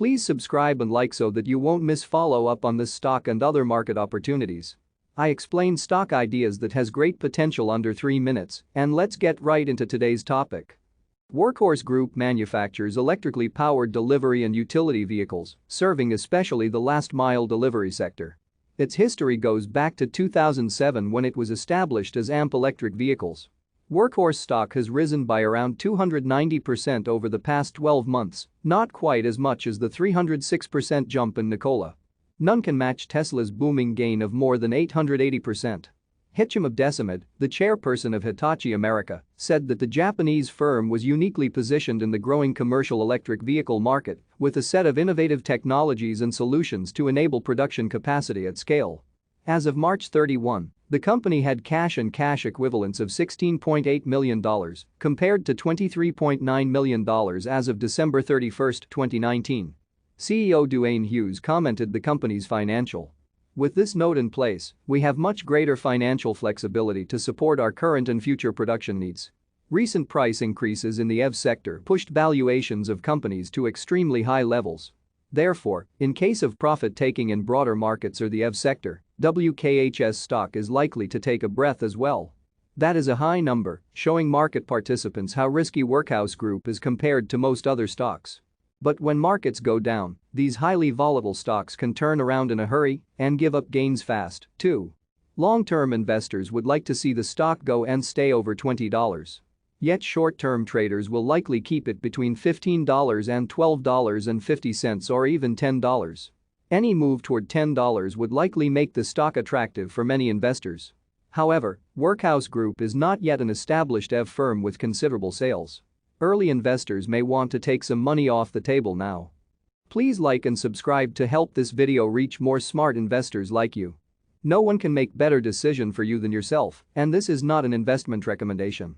Please subscribe and like so that you won't miss follow-up on this stock and other market opportunities. I explain stock ideas that has great potential under 3 minutes, and let's get right into today's topic. Workhouse Group manufactures electrically powered delivery and utility vehicles, serving especially the last-mile delivery sector. Its history goes back to 2007 when it was established as AMP Electric Vehicles. Workhorse stock has risen by around 290% over the past 12 months, not quite as much as the 306% jump in Nikola. None can match Tesla's booming gain of more than 880%. Hicham Abdesamid, the chairperson of Hitachi America, said that the Japanese firm was uniquely positioned in the growing commercial electric vehicle market with a set of innovative technologies and solutions to enable production capacity at scale. As of March 31, the company had cash and cash equivalents of $16.8 million compared to $23.9 million as of December 31, 2019. CEO Duane Hughes commented the company's financial. With this note in place, we have much greater financial flexibility to support our current and future production needs. Recent price increases in the EV sector pushed valuations of companies to extremely high levels. Therefore, in case of profit-taking in broader markets or the EV sector, WKHS stock is likely to take a breath as well. That is a high number, showing market participants how risky Workhouse Group is compared to most other stocks. But when markets go down, these highly volatile stocks can turn around in a hurry and give up gains fast, too. Long-term investors would like to see the stock go and stay over $20. Yet short-term traders will likely keep it between $15 and $12.50 or even $10. Any move toward $10 would likely make the stock attractive for many investors. However, Workhouse Group is not yet an established EV firm with considerable sales. Early investors may want to take some money off the table now. Please like and subscribe to help this video reach more smart investors like you. No one can make better decision for you than yourself, and this is not an investment recommendation.